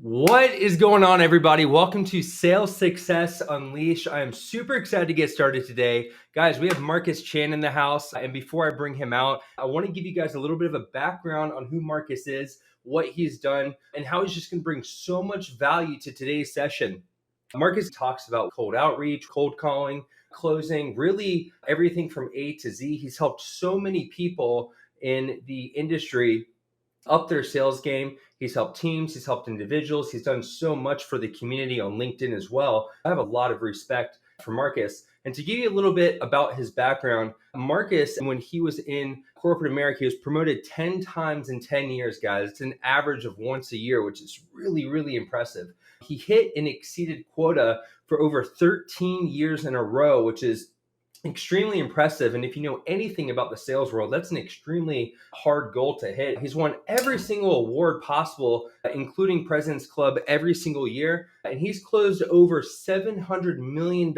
What is going on, everybody? Welcome to Sales Success Unleashed. I am super excited to get started today. Guys, we have Marcus Chan in the house. And before I bring him out, I want to give you guys a little bit of a background on who Marcus is, what he's done, and how he's just going to bring so much value to today's session. Marcus talks about cold outreach, cold calling, closing, really everything from A to Z. He's helped so many people in the industry up their sales game. He's helped teams, he's helped individuals, he's done so much for the community on LinkedIn as well. I have a lot of respect for Marcus. And to give you a little bit about his background, Marcus, when he was in corporate America, he was promoted 10 times in 10 years, guys. It's an average of once a year, which is really, really impressive. He hit and exceeded quota for over 13 years in a row, which is extremely impressive. And if you know anything about the sales world, that's an extremely hard goal to hit. He's won every single award possible, including President's Club, every single year. And he's closed over $700 million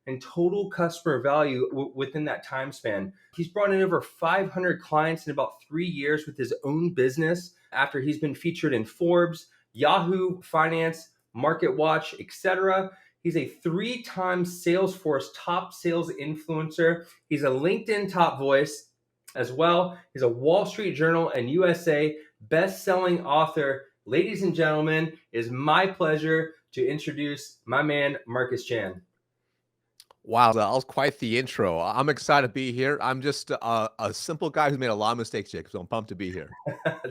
in total customer value within that time span. He's brought in over 500 clients in about 3 years with his own business after he's been featured in Forbes, Yahoo Finance, Market Watch, etc. He's a 3-time Salesforce top sales influencer. He's a LinkedIn top voice as well. He's a Wall Street Journal and USA best-selling author. Ladies and gentlemen, it is my pleasure to introduce my man, Marcus Chan. Wow, that was quite the intro. I'm excited to be here. I'm just a simple guy who's made a lot of mistakes, Jake, so I'm pumped to be here.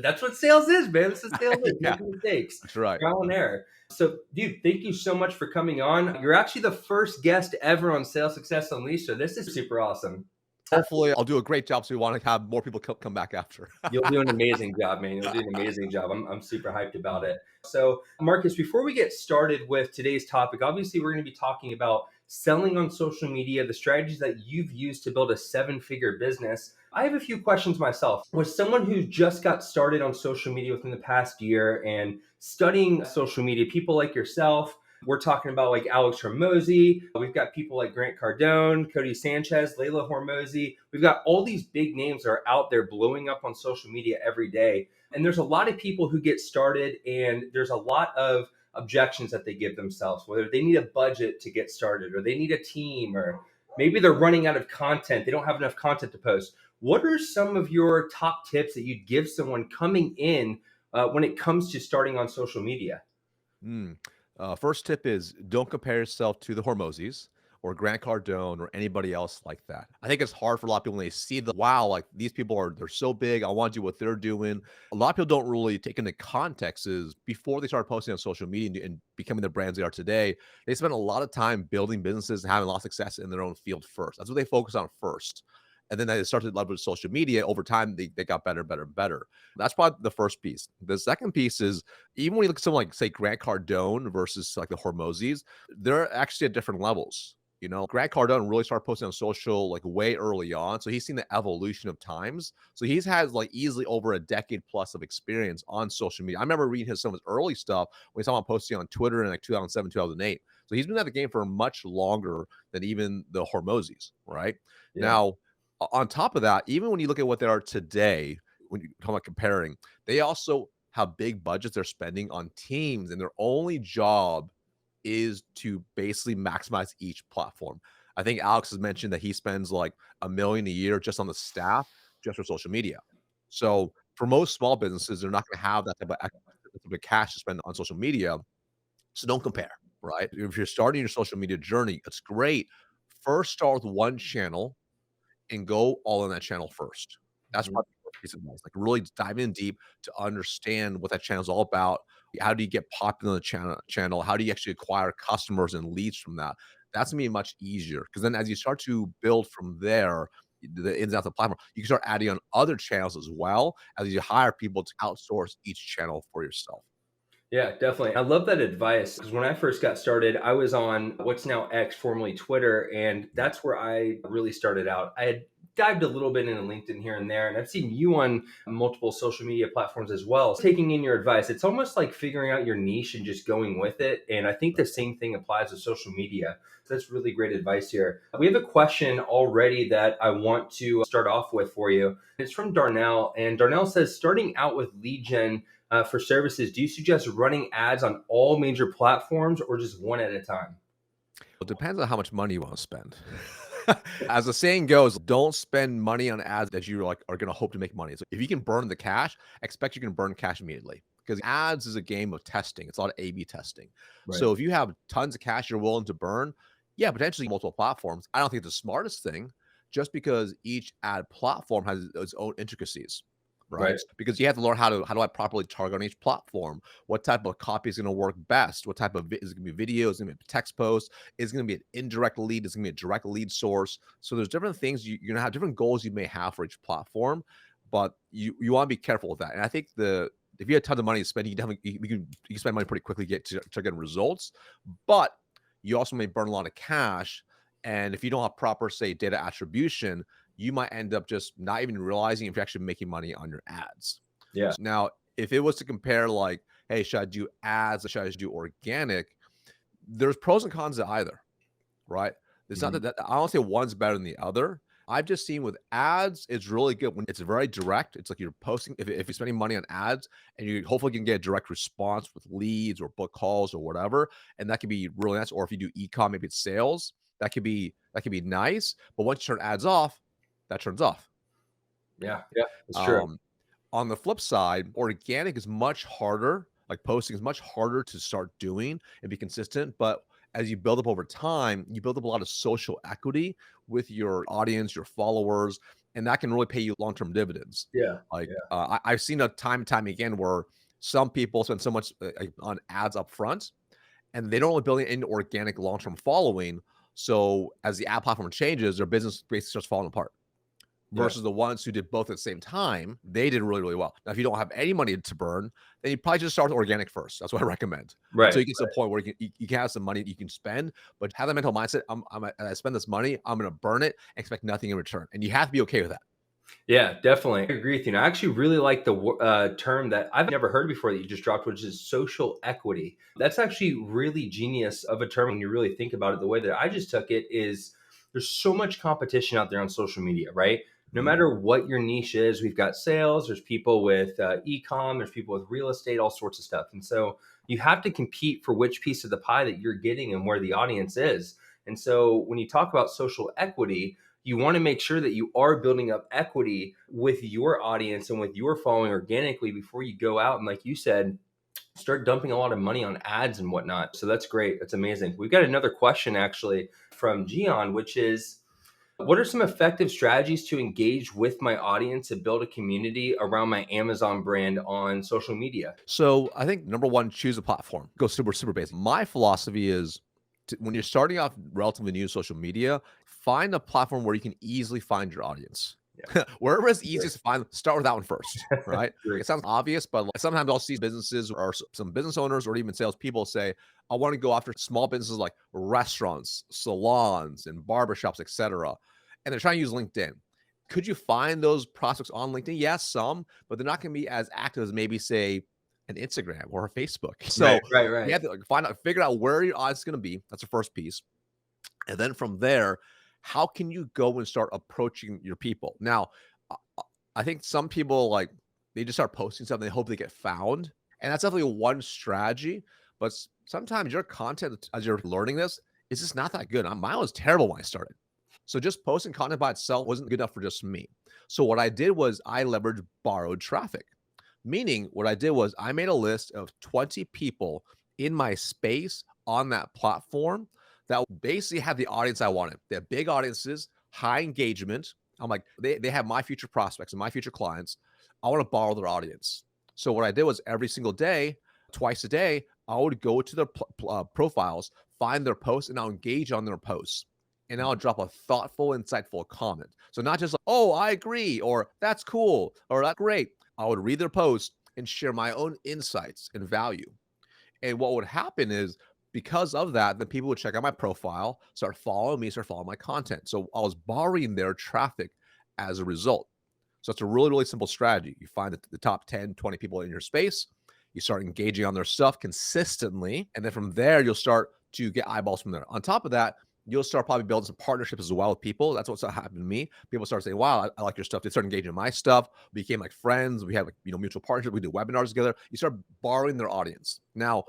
That's what sales is, man. This is sales is Yeah, making mistakes. that's right. Trial and error. So, dude, thank you so much for coming on. You're actually the first guest ever on Sales Success Unleashed, so this is super awesome. Hopefully, I'll do a great job so we want to have more people come back after. You'll do an amazing job, man. You'll do an amazing job. I'm super hyped about it. So, Marcus, before we get started with today's topic, obviously we're going to be talking about selling on social media, the strategies that you've used to build a 7-figure business. I have a few questions myself. Was someone who just got started on social media within the past year and studying social media, people like yourself, we're talking about like Alex Hormozy. We've got people like Grant Cardone, Cody Sanchez, Layla Hormozy. We've got all these big names that are out there blowing up on social media every day. And there's a lot of people who get started and there's a lot of objections that they give themselves, whether they need a budget to get started or they need a team or maybe they're running out of content. They don't have enough content to post. What are some of your top tips that you'd give someone coming in when it comes to starting on social media? First tip is don't compare yourself to the Hormozis or Grant Cardone or anybody else like that. I think it's hard for a lot of people when they see wow, like these people they're so big. I want to do what they're doing. A lot of people don't really take into context is before they start posting on social media and becoming the brands they are today, they spend a lot of time building businesses and having a lot of success in their own field first. That's what they focus on first. And then they started to leverage social media. Over time, they got better, better, better. That's probably the first piece. The second piece is even when you look at someone like, say, Grant Cardone versus like the Hormozis, they're actually at different levels. You know, Grant Cardone really started posting on social like way early on. So he's seen the evolution of times. So he's had like easily over a decade plus of experience on social media. I remember reading some of his early stuff when he saw him posting on Twitter in like 2007, 2008. So he's been at the game for much longer than even the Hormozis, right? Yeah. Now, on top of that, even when you look at what they are today, when you talk about comparing, they also have big budgets they're spending on teams, and their only job is to basically maximize each platform. I think Alex has mentioned that he spends like $1 million a year just on the staff, just for social media. So for most small businesses, they're not going to have that type of cash to spend on social media. So don't compare, right? If you're starting your social media journey, it's great. First, start with one channel and go all in that channel first. That's Mhm. probably the first piece of advice. Like really dive in deep to understand what that channel is all about. How do you get popular on the channel? How do you actually acquire customers and leads from that? That's gonna be much easier because then as you start to build from there, the ins and outs of the platform, you can start adding on other channels as well as you hire people to outsource each channel for yourself. Yeah, definitely. I love that advice because when I first got started, I was on what's now X, formerly Twitter, and that's where I really started out. I had dived a little bit into LinkedIn here and there, and I've seen you on multiple social media platforms as well. Taking in your advice, it's almost like figuring out your niche and just going with it. And I think the same thing applies to social media. So that's really great advice here. We have a question already that I want to start off with for you. It's from Darnell, and Darnell says, starting out with lead gen for services, do you suggest running ads on all major platforms or just one at a time? It depends on how much money you want to spend. As the saying goes, don't spend money on ads that you like are going to hope to make money. So if you can burn the cash, expect you can burn cash immediately because ads is a game of testing. It's a lot of A/B testing. Right. So if you have tons of cash you're willing to burn, yeah, potentially multiple platforms. I don't think it's the smartest thing, just because each ad platform has its own intricacies, Right. right? Because you have to learn how do I properly target on each platform? What type of copy is going to work best? What type of is it going to be video? Is it going to be text post? Is going to be an indirect lead? Is going to be a direct lead source? So there's different things you're going to have different goals you may have for each platform, but you want to be careful with that. And I think if you have tons of money to spend, you can definitely you can spend money pretty quickly to get results, but you also may burn a lot of cash. And if you don't have proper, say, data attribution, you might end up just not even realizing if you're actually making money on your ads. Yeah. So now, if it was to compare, like, hey, should I do ads or should I do organic? There's pros and cons to either, right? It's not Mhm. that I don't say one's better than the other. I've just seen with ads, it's really good when it's very direct. It's like you're posting, if you're spending money on ads and you hopefully can get a direct response with leads or book calls or whatever. And that can be really nice. Or if you do e-com, maybe it's sales, that could be nice. But once you turn ads off, that turns off. Yeah. Yeah. That's true. Um, on the flip side, organic is much harder. Like posting is much harder to start doing and be consistent. But as you build up over time, you build up a lot of social equity with your audience, your followers, and that can really pay you long-term dividends. Yeah. Like Yeah. I've seen a time and time again where some people spend so much on ads up front, and they don't really build an organic long-term following. So as the ad platform changes, their business basically starts falling apart Yeah. versus the ones who did both at the same time. They did really, really well. Now, if you don't have any money to burn, then you probably just start with organic first. That's what I recommend until Right. you get to a point where you can have some money you can spend, but have that mental mindset. I spend this money, I'm going to burn it, expect nothing in return. And you have to be okay with that. Yeah, definitely. I agree with you. And I actually really like the term that I've never heard before that you just dropped, which is social equity. That's actually really genius of a term when you really think about it. The way that I just took it is there's so much competition out there on social media, right? No Mhm. matter what your niche is, we've got sales, there's people with e-com, there's people with real estate, all sorts of stuff. And so you have to compete for which piece of the pie that you're getting and where the audience is. And so when you talk about social equity, you want to make sure that you are building up equity with your audience and with your following organically before you go out and, like you said, start dumping a lot of money on ads and whatnot. So that's great. That's amazing. We've got another question actually from Gian, which is, what are some effective strategies to engage with my audience and build a community around my Amazon brand on social media? So I think number one, choose a platform. Go super, super basic. My philosophy is when you're starting off relatively new social media, find a platform where you can easily find your audience. Yeah. Wherever it's Great. easiest to find, start with that one first, right? Great. It sounds obvious, but like, sometimes I'll see businesses or some business owners or even salespeople say, I want to go after small businesses like restaurants, salons, and barbershops, etc. And they're trying to use LinkedIn. Could you find those prospects on LinkedIn? Yes, some, but they're not going to be as active as maybe, say, an Instagram or a Facebook. Right, So right, you right. have to figure out where your audience is going to be. That's the first piece. And then from there, how can you go and start approaching your people? Now, uh, I think some people like they just start posting something, they hope they get found. And that's definitely one strategy. But sometimes your content as you're learning this is just not that good. Mine was terrible when I started. So just posting content by itself wasn't good enough for just me. So what I did was I leveraged borrowed traffic. Meaning, what I did was I made a list of 20 people in my space on that platform that basically had the audience I wanted. They have big audiences, high engagement. I'm like, they have my future prospects and my future clients. I want to borrow their audience. So what I did was every single day, twice a day, I would go to their profiles, find their posts, and I'll engage on their posts. And I'll drop a thoughtful, insightful comment. So not just like, oh, I agree, or that's cool, or that's great. I would read their post and share my own insights and value. And what would happen is because of that, then people would check out my profile, start following me, start following my content. So I was borrowing their traffic as a result. So it's a really, really simple strategy. You find the top 10, 20 people in your space, you start engaging on their stuff consistently. And then from there, you'll start to get eyeballs from there. On top of that, you'll start probably building some partnerships as well with people. That's what's happened to me. People start saying, "Wow, I like your stuff." They start engaging in my stuff. We became like friends. We have like mutual partnership. We do webinars together. You start borrowing their audience. Now,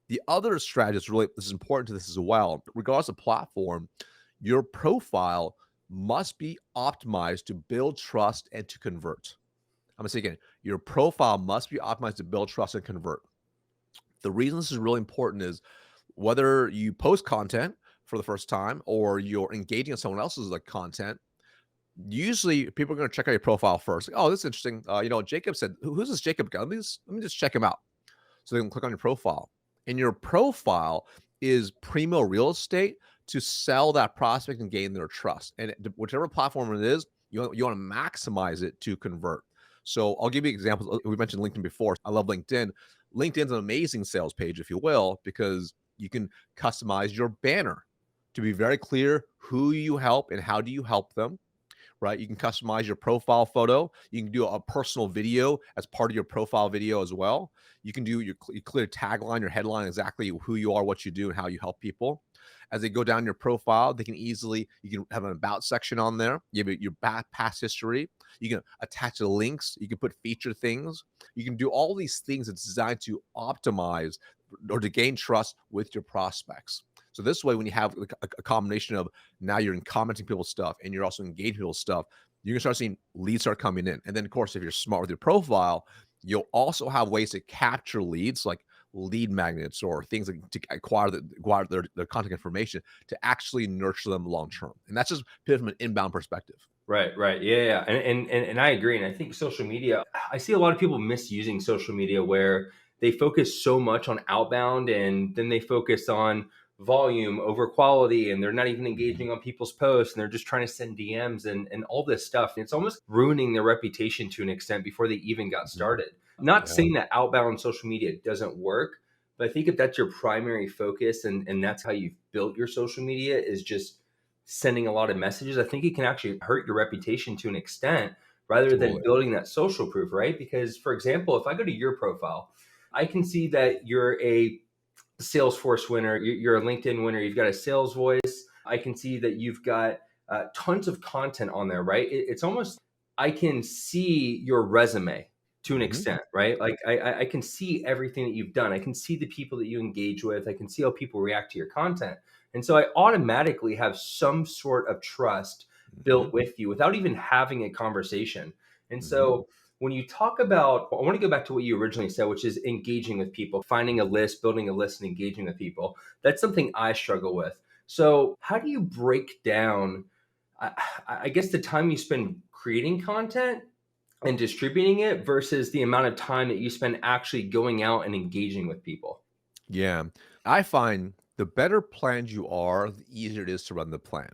the other strategy is really this is important to this as well. Regardless of platform, your profile must be optimized to build trust and to convert. I'm gonna say again, your profile must be optimized to build trust and convert. The reason this is really important is whether you post content for the first time or you're engaging in someone else's like content, usually people are going to check out your profile first. Like, oh, this is interesting. Jacob said, Who's this Jacob guy? Let me just check him out." So they can click on your profile. And your profile is primo real estate to sell that prospect and gain their trust. And whichever platform it is, you want to maximize it to convert. So I'll give you examples. We mentioned LinkedIn before. I love LinkedIn. LinkedIn's an amazing sales page, if you will, because you can customize your banner to be very clear who you help and how do you help them, right? You can customize your profile photo. You can do a personal video as part of your profile video as well. You can do your clear tagline, your headline, exactly who you are, what you do, and how you help people. As they go down your profile, you can have an about section on there. You have your past history. You can attach the links. You can put feature things. You can do all these things that's designed to optimize or to gain trust with your prospects. So this way, when you have a combination of now you're commenting people's stuff and you're also engaging people's stuff, you're gonna start seeing leads start coming in. And then, of course, if you're smart with your profile, you'll also have ways to capture leads like lead magnets or things like to acquire their contact information to actually nurture them long term. And that's just from an inbound perspective. Right, right. Yeah, yeah. And I agree. And I think social media, I see a lot of people misusing social media where they focus so much on outbound and then they focus on volume over quality and they're not even engaging on people's posts and they're just trying to send DMs and all this stuff. It's almost ruining their reputation to an extent before they even got Mhm. started. Not Yeah, saying that outbound social media doesn't work, but I think if that's your primary focus and that's how you've built your social media is just sending a lot of messages, I think it can actually hurt your reputation to an extent rather than totally. building that social proof, right? Because, for example, if I go to your profile, I can see that you're a Salesforce winner, you're a LinkedIn winner, you've got a sales voice. I can see that you've got tons of content on there, right? It's almost, I can see your resume to an Hmm. extent, right? Like I can see everything that you've done. I can see the people that you engage with. I can see how people react to your content. And so I automatically have some sort of trust Hmm. built with you without even having a conversation. And Hmm. so when you talk about, I want to go back to what you originally said, which is engaging with people, finding a list, building a list, and engaging with people. That's something I struggle with. So, how do you break down, I, I guess, the time you spend creating content and distributing it versus the amount of time that you spend actually going out and engaging with people? Yeah. I find the better planned you are, the easier it is to run the plan.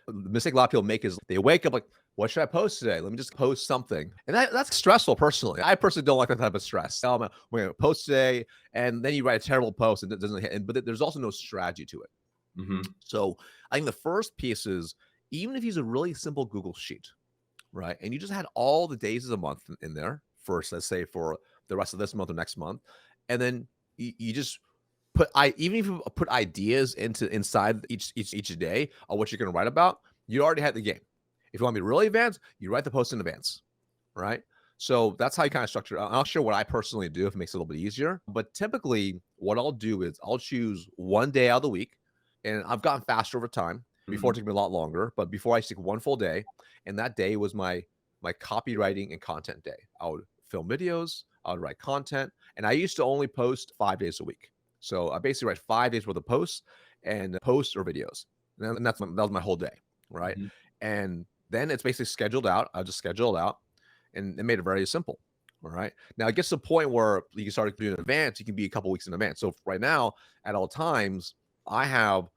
The mistake a lot of people make is they wake up like, what should I post today? Let me just post something. And that's stressful personally. I personally don't like that type of stress. We're going to post today. And then you write a terrible post and it doesn't hit. But there's also no strategy to it. Hmm. So I think the first piece is even if you use a really simple Google Sheet, right? And you just had all the days of the month in there first, let's say for the rest of this month or next month. And then you just even if you put ideas inside each day of what you're going to write about, you already had the game. If you want to be really advanced, you write the post in advance, right? So that's how you kind of structure. I'll share what I personally do if it makes it a little bit easier. But typically, what I'll do is I'll choose one day out of the week, and I've gotten faster over time. Before Hmm. it took me a lot longer, but before I stick one full day, and that day was my copywriting and content day. I would film videos, I would write content, and I used to only post 5 days a week. So I basically write 5 days worth of posts or videos. And that was my whole day, right? Hmm. And then it's basically scheduled out. I just schedule it out and it made it very simple. All right. Now it gets to the point where you can start doing in advance. You can be a couple weeks in advance. So right now, at all times, I have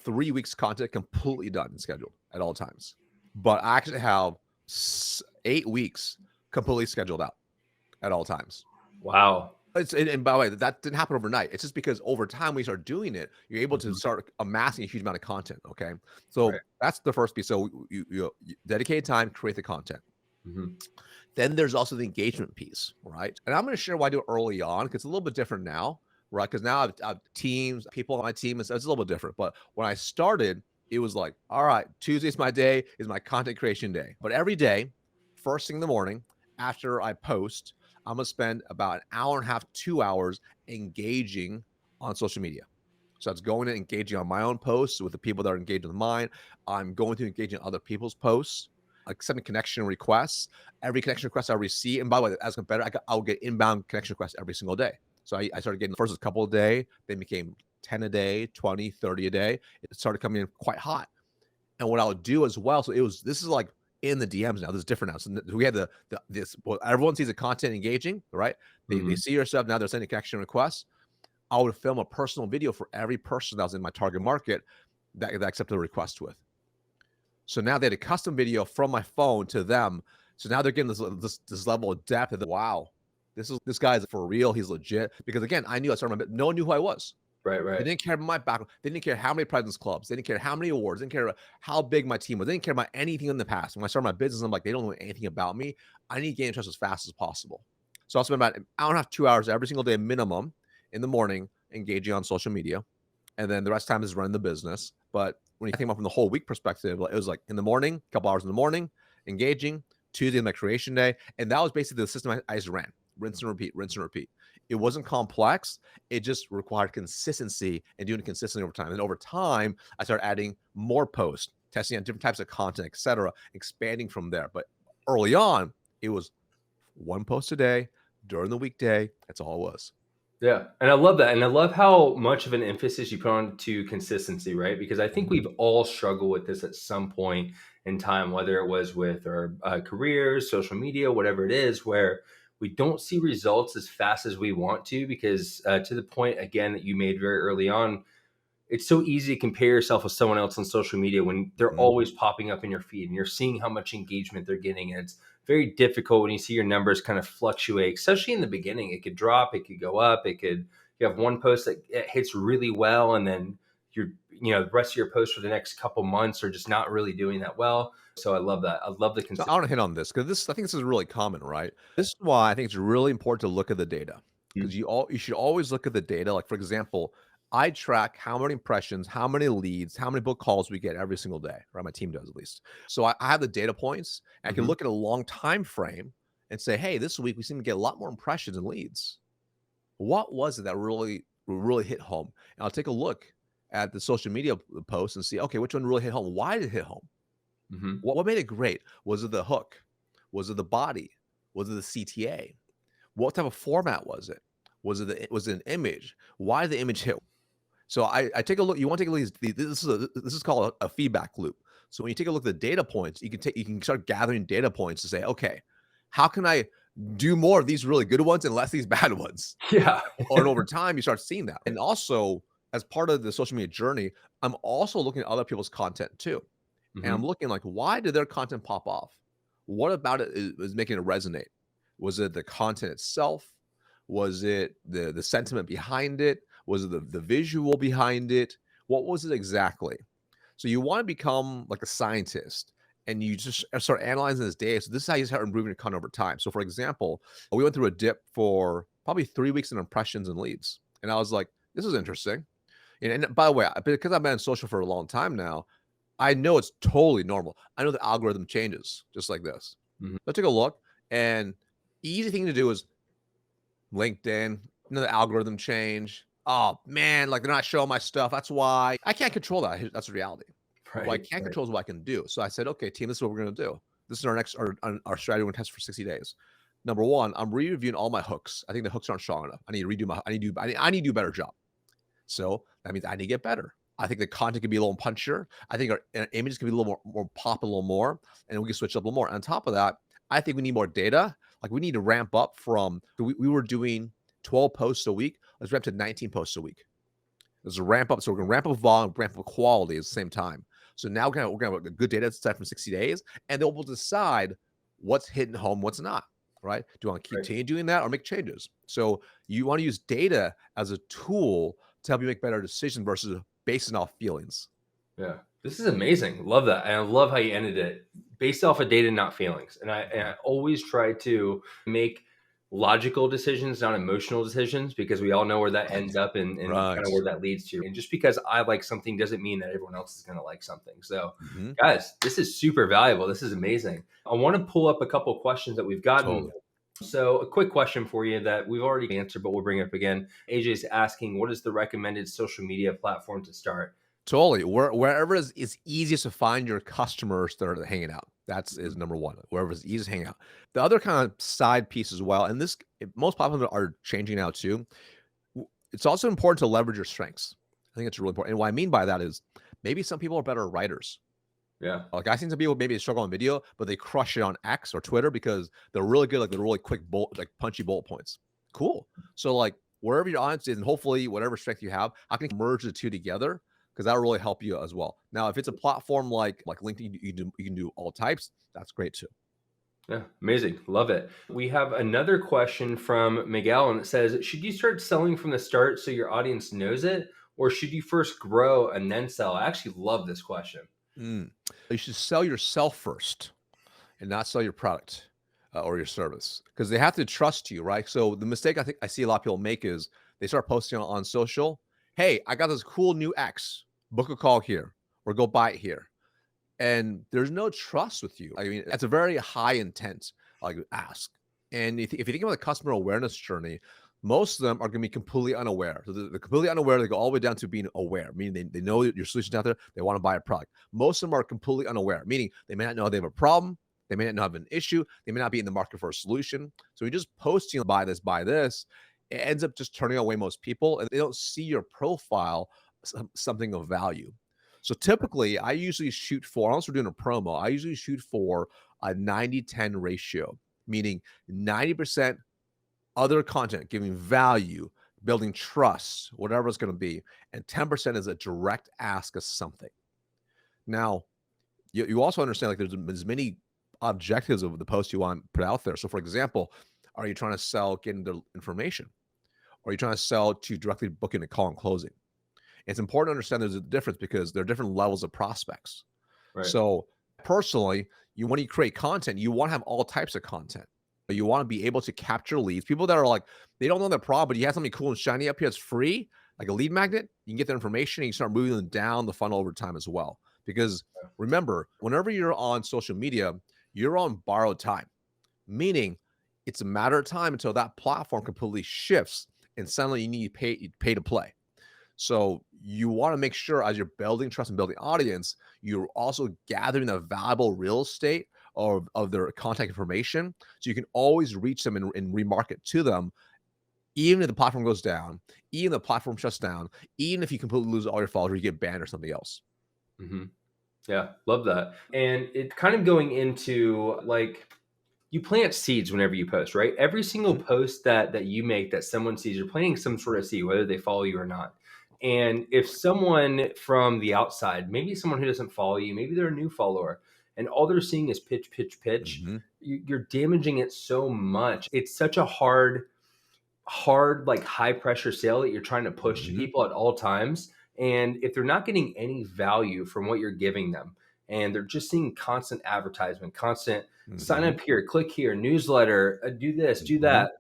3 weeks content completely done and scheduled at all times. But I actually have 8 weeks completely scheduled out at all times. Wow. And by the way, that didn't happen overnight. It's just because over time we start doing it, you're able to Hmm. start amassing a huge amount of content. Okay, Right. so that's the first piece. So you dedicate time, create the content. Hmm. Then there's also the engagement piece, right? And I'm going to share why I do it early on because it's a little bit different now, right? Because now I've teams, people on my team, it's a little bit different. But when I started, It was like, all right, Tuesday's my day, is my content creation day. But every day, first thing in the morning, after I post, I'm gonna spend about an hour and a half, 2 hours engaging on social media. So that's going and engaging on my own posts with the people that are engaged with mine. I'm going to engage in other people's posts, accepting connection requests. Every connection request I receive, and by the way, as a competitor, I'll get inbound connection requests every single day. So I started getting the first couple a day, then became 10 a day, 20, 30 a day. It started coming in quite hot. And what I would do as well, so this is like in the DMs now. This is different now. So we had this. Well, everyone sees the content engaging, right? They see your stuff now. They're sending connection requests. I would film a personal video for every person that was in my target market that I accepted a request with. So now they had a custom video from my phone to them. So now they're getting this level of depth of wow, this guy is for real. He's legit. Because again, I knew I started my no one knew who I was. Right, They right. didn't care about my background. They didn't care how many President's Clubs. They didn't care how many awards. They didn't care how big my team was. They didn't care about anything in the past. When I started my business, I'm like, they don't know anything about me. I need to gain trust as fast as possible. So I'll spend about an hour and a half, 2 hours every single day minimum in the morning engaging on social media. And then the rest of the time is running the business. But when you think about from the whole week perspective, it was like in the morning, a couple hours in the morning, engaging, Tuesday, my creation day. And that was basically the system I just ran. Rinse and repeat, rinse and repeat. It wasn't complex. It just required consistency and doing it consistently over time. And over time, I started adding more posts, testing out different types of content, etc., expanding from there. But early on, it was one post a day during the weekday. That's all it was. Yeah. And I love that. And I love how much of an emphasis you put on to consistency, right? Because I think Mhm. we've all struggled with this at some point in time, whether it was with our careers, social media, whatever it is, where we don't see results as fast as we want to, because to the point, again, that you made very early on, it's so easy to compare yourself with someone else on social media when they're Mhm. always popping up in your feed and you're seeing how much engagement they're getting. And it's very difficult when you see your numbers kind of fluctuate, especially in the beginning. It could drop, it could go up, you have one post that it hits really well, and then the rest of your posts for the next couple months are just not really doing that well. So I love that. I love the So consistency. I want to hit on this because I think this is really common, right? This is why I think it's really important to look at the data because you should always look at the data. Like for example, I track how many impressions, how many leads, how many book calls we get every single day, right? My team does at least. So I have the data points. And I can Mhm. look at a long time frame and say, hey, this week we seem to get a lot more impressions and leads. What was it that really hit home? And I'll take a look at the social media posts and see, okay, which one really hit home? Why did it hit home? Mhm. What made it great? Was it the hook? Was it the body? Was it the CTA? What type of format was it? Was it an image? Why did the image hit? So I take a look. You want to take a look at this is called a feedback loop. So when you take a look at the data points, you can start gathering data points to say, okay, how can I do more of these really good ones and less these bad ones? Yeah. Or and over time, you start seeing that. And also, as part of the social media journey, I'm also looking at other people's content too. And I'm Mhm. looking like, why did their content pop off? What about it is making it resonate? Was it the content itself? Was it the sentiment behind it? Was it the visual behind it? What was it exactly? So you want to become like a scientist and you just start analyzing this data. So this is how you start improving your content over time. So for example, we went through a dip for probably 3 weeks in impressions and leads. And I was like, this is interesting. And by the way, because I've been on social for a long time now, I know it's totally normal. I know the algorithm changes just like this. Mhm. Let's take a look. And easy thing to do is LinkedIn, the algorithm change. Oh man, like they're not showing my stuff. That's why I can't control that. That's the reality. What I Right. can Right. control is what I can do. So I said, okay, team, this is what we're going to do. This is our strategy. We're going to test for 60 days. Number one, I'm re-reviewing all my hooks. I think the hooks aren't strong enough. I need to redo my. I need to do a better job. So that means I need to get better. I think the content could be a little punchier. I think our images can be a little more pop a little more, and we can switch up a little more. On top of that, I think we need more data. Like we need to ramp up from we were doing 12 posts a week. Let's ramp to 19 posts a week. There's a ramp up. So we're gonna ramp up volume, ramp up quality at the same time. So now we're gonna have a good data set from 60 days, and then we'll decide what's hitting home, what's not. Right? Do you want to Right. continue doing that or make changes? So you want to use data as a tool to help you make better decisions versus basing off feelings. Yeah. This is amazing. Love that. And I love how you ended it based off of data, not feelings. And I always try to make logical decisions, not emotional decisions, because we all know where that ends up and kind of Right. where that leads to. And just because I like something doesn't mean that everyone else is going to like something. So, Mhm. guys, this is super valuable. This is amazing. I want to pull up a couple questions that we've gotten. Totally. So, a quick question for you that we've already answered, but we'll bring it up again. AJ's asking, what is the recommended social media platform to start? Totally. Wherever is easiest to find your customers that are hanging out. That's is Mhm. number one. Wherever it's easiest to hang out. The other kind of side piece as well, and most platforms are changing now too. It's also important to leverage your strengths. I think it's really important. And what I mean by that is maybe some people are better writers. Yeah. Like I've seen some people maybe struggle on video, but they crush it on X or Twitter because they're really good, like they're really quick like punchy bullet points. Cool. So like wherever your audience is, and hopefully whatever strength you have, how can you merge the two together? Because that'll really help you as well. Now, if it's a platform like LinkedIn, you can do all types. That's great too. Yeah, amazing. Love it. We have another question from Miguel, and it says, should you start selling from the start so your audience knows it, or should you first grow and then sell? I actually love this question. Mm. You should sell yourself first and not sell your product or your service because they have to trust you, right? So the mistake I think I see a lot of people make is they start posting on social. Hey, I got this cool new X. Book a call here or go buy it here. And there's no trust with you. I mean, that's a very high intent like ask. And if you think about the customer awareness journey, most of them are going to be completely unaware. So they're completely unaware. They go all the way down to being aware, meaning they know that your solution's out there. They want to buy a product. Most of them are completely unaware, meaning they may not know they have a problem. They may not have an issue. They may not be in the market for a solution. So you're just posting, buy this. It ends up just turning away most people, and they don't see your profile something of value. So typically, I usually shoot for, unless we're doing a promo, I usually shoot for a 90-10 ratio, meaning 90% other content giving value, building trust, whatever it's going to be, and 10% is a direct ask of something. Now, you also understand like there's many objectives of the post you want to put out there. So, for example, are you trying to sell getting the information? Or are you trying to sell to directly booking a call and closing? It's important to understand there's a difference because there are different levels of prospects. Right. So personally, when you create content, you want to have all types of content. You want to be able to capture leads. People that are like, they don't know their problem, but you have something cool and shiny up here that's free, like a lead magnet. You can get their information and you start moving them down the funnel over time as well. Because remember, whenever you're on social media, you're on borrowed time, meaning it's a matter of time until that platform completely shifts and suddenly you need pay to play. So you want to make sure as you're building trust and building audience, you're also gathering the valuable real estate of their contact information. So you can always reach them and remarket to them, even if the platform goes down, even if the platform shuts down, even if you completely lose all your followers or you get banned or something else. Hmm. Yeah, love that. And it kind of going into like, you plant seeds whenever you post, right? Every single Mhm, post that you make that someone sees, you're planting some sort of seed, whether they follow you or not. And if someone from the outside, maybe someone who doesn't follow you, maybe they're a new follower, and all they're seeing is pitch, pitch, pitch, mhm, you're damaging it so much. It's such a hard, like high pressure sale that you're trying to push to mhm, people at all times. And if they're not getting any value from what you're giving them, and they're just seeing constant advertisement, constant sign mhm, up here, click here, newsletter, do this, do mhm, that.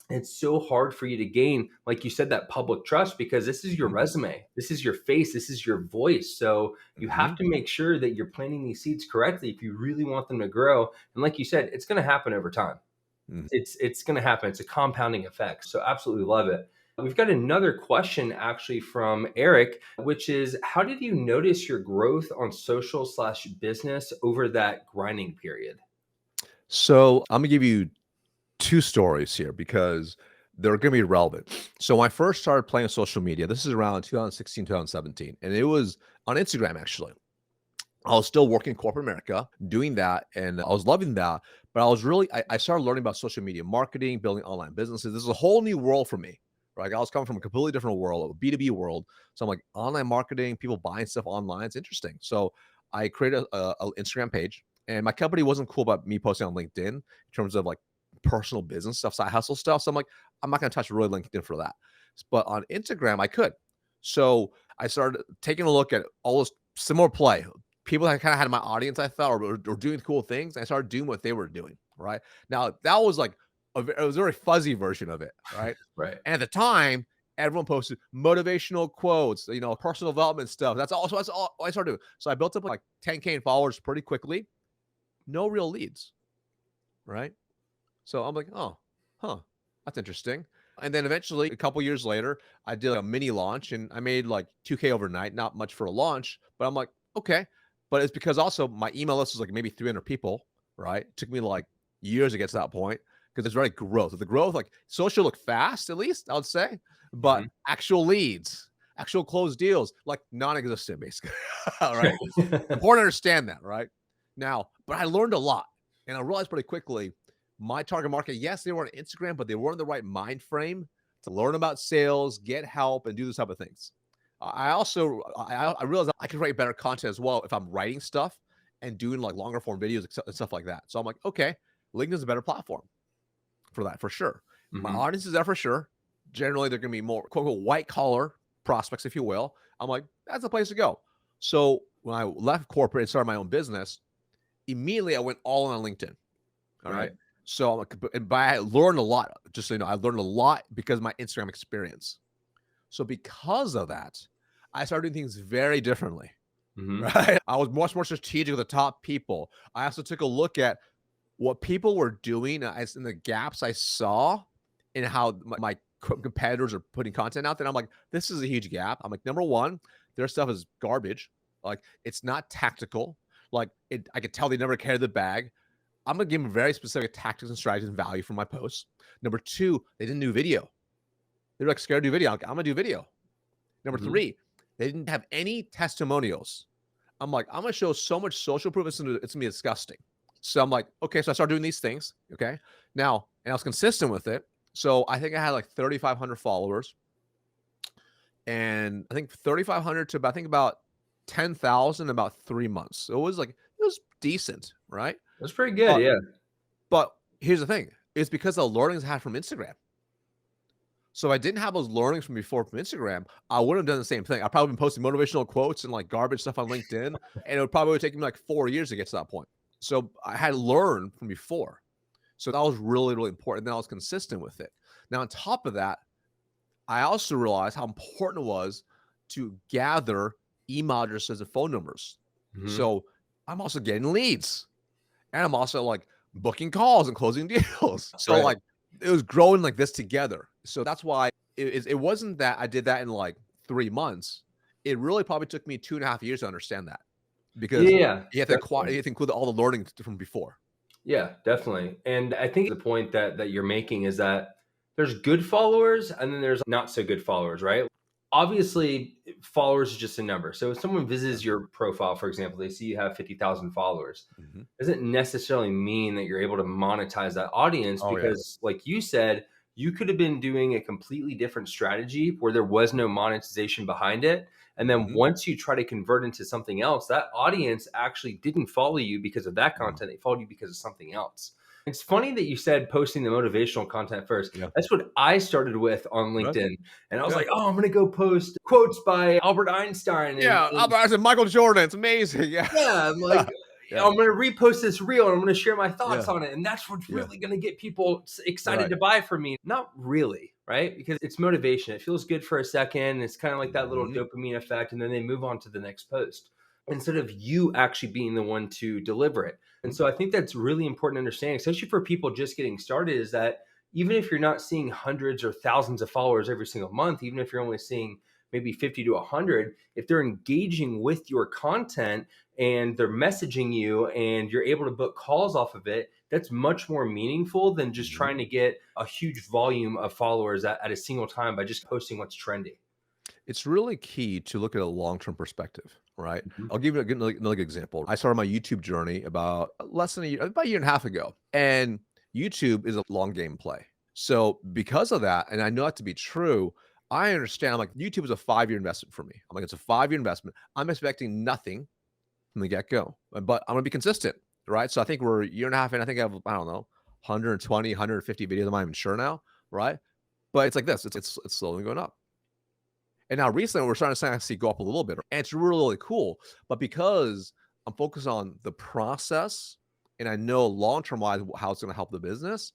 It's so hard for you to gain, like you said, that public trust because this is your mhm, resume, this is your face, this is your voice. So you have mhm, to make sure that you're planting these seeds correctly if you really want them to grow. And like you said, it's going to happen over time. mhm. It's going to happen. It's a compounding effect. So absolutely love it. We've got another question actually from Eric, which is how did you notice your growth on social slash business over that grinding period? So I'm gonna give you two stories here because they're going to be relevant. So when I first started playing on social media, this is around 2016, 2017, and it was on Instagram actually. I was still working in corporate America, doing that, and I was loving that. But I started learning about social media marketing, building online businesses. This is a whole new world for me, right? I was coming from a completely different world, a B2B world. So I'm like, online marketing, people buying stuff online, it's interesting. So I created a Instagram page, and my company wasn't cool about me posting on LinkedIn in terms of like personal business stuff, side hustle stuff. So I'm like, I'm not going to touch really LinkedIn for that. But on Instagram, I could. So I started taking a look at all this similar play people that kind of had my audience, I thought, or doing cool things. I started doing what they were doing. Right now, that was like it was a very fuzzy version of it, right? Right. And at the time, everyone posted motivational quotes, personal development stuff. That's all I started doing. So I built up like 10K in followers pretty quickly. No real leads, right? So I'm like, oh, huh, that's interesting. And then eventually, a couple years later, I did a mini launch and I made like 2K overnight. Not much for a launch, but I'm like, okay. But it's because also my email list was like maybe 300 people, right? It took me like years to get to that point because there's really growth. The growth, like social looked fast, at least I would say, but Mhm. actual leads, actual closed deals, like non-existent, basically. All right. Important to understand that, right? Now, but I learned a lot and I realized pretty quickly my target market, yes, they were on Instagram, but they weren't in the right mind frame to learn about sales, get help, and do those type of things. I realized I could write better content as well if I'm writing stuff and doing like longer form videos and stuff like that. So I'm like, okay, LinkedIn is a better platform for that for sure. My Mhm. audience is there for sure. Generally, they're going to be more quote unquote white collar prospects, if you will. I'm like, that's the place to go. So when I left corporate and started my own business, immediately I went all in on LinkedIn. All Right. right. So, but I learned a lot. Just so you know, I learned a lot because of my Instagram experience. So, because of that, I started doing things very differently. Mhm. Right. I was much more strategic with the top people. I also took a look at what people were doing as in the gaps I saw in how my competitors are putting content out there. I'm like, this is a huge gap. I'm like, number one, their stuff is garbage. Like, it's not tactical. Like, I could tell they never carry the bag. I'm gonna give them very specific tactics and strategies and value from my posts. Number two, they didn't do video. They're like scared to do video. I'm gonna do video. Number Mhm. three, they didn't have any testimonials. I'm like, I'm gonna show so much social proof. It's gonna be disgusting. So I'm like, okay. So I started doing these things. Okay. Now, and I was consistent with it. So I think I had like 3,500 followers, and I think 3,500 to about, I think about 10,000 in about 3 months. So it was decent, right? That's pretty good, But yeah. But here's the thing, it's because the learnings I had from Instagram. So if I didn't have those learnings from before from Instagram, I wouldn't have done the same thing. I'd probably been posting motivational quotes and like garbage stuff on LinkedIn, and it would probably take me like 4 years to get to that point. So I had learned from before. So that was really, really important. Then I was consistent with it. Now, on top of that, I also realized how important it was to gather email addresses and phone numbers. Mhm. So I'm also getting leads. And I'm also like booking calls and closing deals. So Right. like it was growing like this together. So that's why it wasn't that I did that in like 3 months. It really probably took me 2.5 years to understand that because Yeah, you definitely. have to include all the learning from before. Yeah, definitely. And I think the point that you're making is that there's good followers and then there's not so good followers, right? Obviously, followers is just a number. So if someone Yeah. visits your profile, for example, they see you have 50,000 followers, Mhm. doesn't necessarily mean that you're able to monetize that audience Oh yeah. because, like you said, you could have been doing a completely different strategy where there was no monetization behind it. And then Mhm. once you try to convert into something else, that audience actually didn't follow you because of that Mhm. content. They followed you because of something else. It's funny that you said posting the motivational content first. Yeah. That's what I started with on Right. LinkedIn. And I was Yeah. like, oh, I'm going to go post quotes by Albert Einstein. Yeah. Albert Einstein, Michael Jordan. It's amazing. Yeah. Yeah, I'm like, Yeah. I'm gonna repost this reel and I'm gonna share my thoughts Yeah. on it. And that's what's Yeah. really gonna get people excited Right. to buy from me. Not really, right? Because it's motivation. It feels good for a second. It's kind of like that little Mhm. dopamine effect. And then they move on to the next post instead of you actually being the one to deliver it. And Mhm. so I think that's really important to understand, especially for people just getting started, is that even if you're not seeing hundreds or thousands of followers every single month, even if you're only seeing maybe 50 to 100, if they're engaging with your content and they're messaging you and you're able to book calls off of it, that's much more meaningful than just Mhm. trying to get a huge volume of followers at a single time by just posting what's trendy. It's really key to look at a long-term perspective, right? Mhm. I'll give you another good example. I started my YouTube journey about less than a year, about a year and a half ago, and YouTube is a long game play. So because of that, and I know that to be true, I understand. I'm like, YouTube is a 5-year investment for me. I'm like, it's a 5-year investment. I'm expecting nothing from the get-go, but I'm gonna be consistent, right? So I think we're a year and a half in. I think I have, I don't know, 120, 150 videos. I'm not even sure now, right? But it's like this. It's slowly going up. And now recently we're starting to see go up a little bit. And it's really, really cool. But because I'm focused on the process and I know long term wise how it's going to help the business,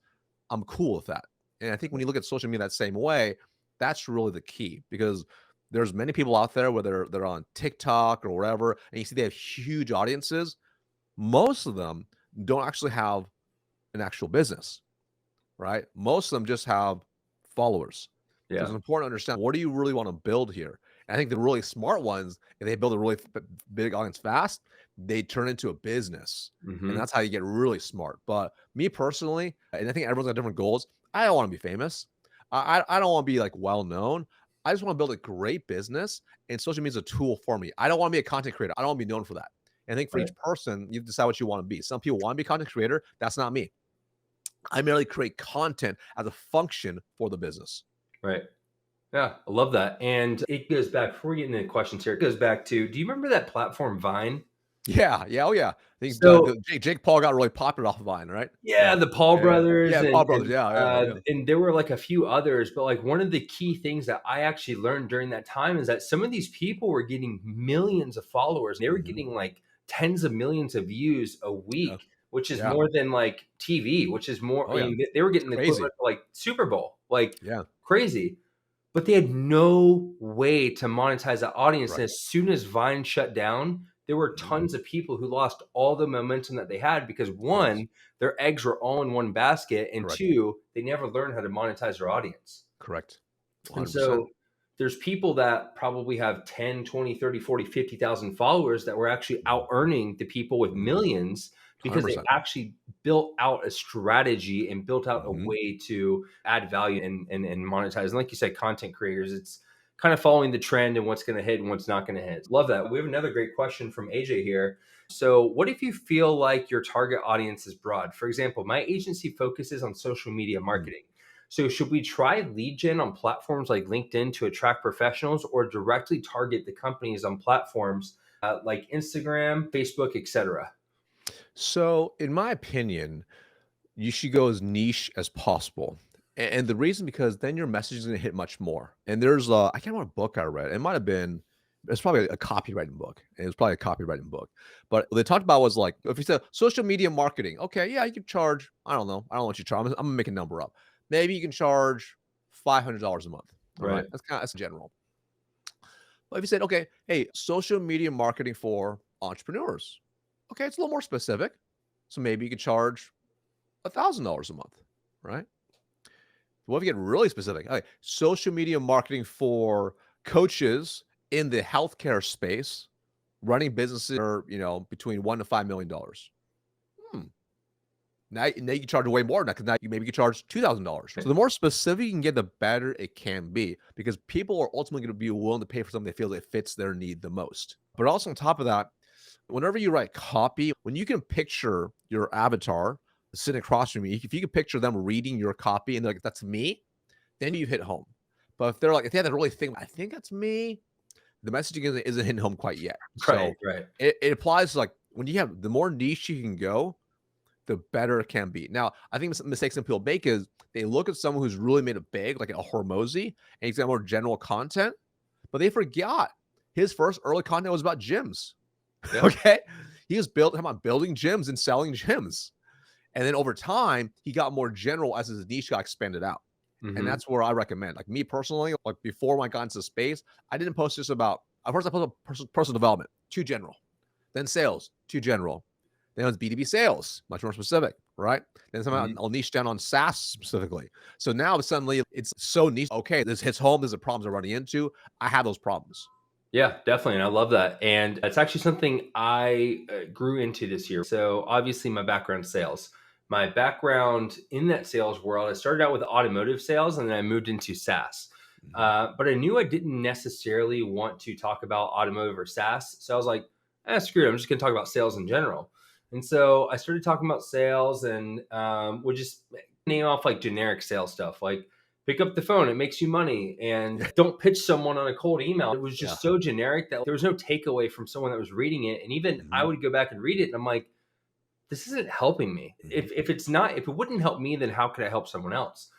I'm cool with that. And I think when you look at social media that same way, that's really the key because there's many people out there, whether they're on TikTok or wherever, and you see they have huge audiences. Most of them don't actually have an actual business, right? Most of them just have followers. So it's Yeah. important to understand, what do you really want to build here? And I think the really smart ones, if they build a really big audience fast, they turn into a business. And Hmm. that's how you get really smart. But me personally, and I think everyone's got different goals. I don't want to be famous. I don't want to be like well known. I just want to build a great business, and social media is a tool for me. I don't want to be a content creator. I don't want to be known for that. And I think for Right. each person, you decide what you want to be. Some people want to be a content creator. That's not me. I merely create content as a function for the business. Right. Yeah, I love that. And it goes back, before we get into questions here, it goes back to, do you remember that platform Vine? Yeah, yeah, oh yeah. I think So Jake Paul got really popular off of Vine, right? yeah, Yeah, the Paul yeah, brothers, yeah, Paul brothers. Yeah, yeah, yeah. and there were like a few others, but like one of the key things that I actually learned during that time is that some of these people were getting millions of followers. They were Mhm. getting like tens of millions of views a Yeah, week, which is yeah. more than like TV, which is more. Oh I yeah, mean, they were it's getting the crazy. equivalent of like Super Bowl, like Yeah, crazy. But they had no way to monetize that audience, and correct. as soon as Vine shut down, there were Mhm. tons of people who lost all the momentum that they had because, Yes, 1, their eggs were all in one basket, and correct, 2, they never learned how to monetize their audience. correct. And 100%. so there's people that probably have 10, 20, 30, 40, 50,000 followers that were actually out earning the people with Mhm. millions because they 100%. actually built out a strategy and built out a Mhm. way to add value and monetize. And like you said, content creators, it's kind of following the trend and what's going to hit and what's not going to hit. Love that. We have another great question from AJ here. So, what if you feel like your target audience is broad? For example, my agency focuses on social media Mm. marketing. So, should we try lead gen on platforms like LinkedIn to attract professionals, or directly target the companies on platforms like Instagram, Facebook, etc.? So, in my opinion, you should go as niche as possible. And the reason, because then your message is gonna hit much more. And there's I can't remember what book I read. It might have been, it's probably a copywriting book. And it's probably a copywriting book. But what they talked about was like, if you said social media marketing, okay, yeah, you can charge, I don't know. I don't know what you charge. I'm gonna make a number up. Maybe you can charge $500 a month. All right. Right. That's general. But if you said, okay, hey, social media marketing for entrepreneurs. Okay, it's a little more specific. So maybe you could charge $1,000 a month, right? What if you get really specific? Okay, social media marketing for coaches in the healthcare space, running businesses are, between $1 to $5 million. Hmm. Now you can charge way more than that, because now you maybe you can charge $2,000. So the more specific you can get, the better it can be, because people are ultimately going to be willing to pay for something they feel that fits their need the most. But also on top of that, whenever you write copy, when you can picture your avatar sitting across from you, if you can picture them reading your copy and they're like, "That's me," then you hit home. But if they're like, if they have to really think, "I think that's me," the messaging isn't hitting home quite yet. Right. So Right. it applies to, like, when you have the more niche you can go, the better it can be. Now, I think the mistake some people make is they look at someone who's really made it big, like a Hormozy, and he's got more general content, but they forgot his first early content was about gyms. Yeah. Okay. He was built, come on, building gyms and selling gyms. And then over time, he got more general as his niche got expanded out. And Hmm. that's where I recommend. Like me personally, like before I got into space, I didn't post just about, at first I posted personal development, too general. Then sales, too general. Then it was B2B sales, much more specific, right? Then Hmm. I'll niche down on SaaS specifically. So now suddenly it's so niche. Okay, this hits home. There's a problems I'm running into. I have those problems. Yeah, definitely. And I love that. And it's actually something I grew into this year. So, obviously, my background is sales. My background in that sales world, I started out with automotive sales and then I moved into SaaS. Mhm. But I knew I didn't necessarily want to talk about automotive or SaaS. So, I was like, screw it. I'm just going to talk about sales in general. And so I started talking about sales and would just name off like generic sales stuff like pick up the phone, it makes you money, and Yeah. don't pitch someone on a cold email. It was Yeah. just so generic that there was no takeaway from someone that was reading it. And even I Mhm. would go back and read it and I'm like, this isn't helping me. Mhm. If it's not, if it wouldn't help me, then how could I help someone else?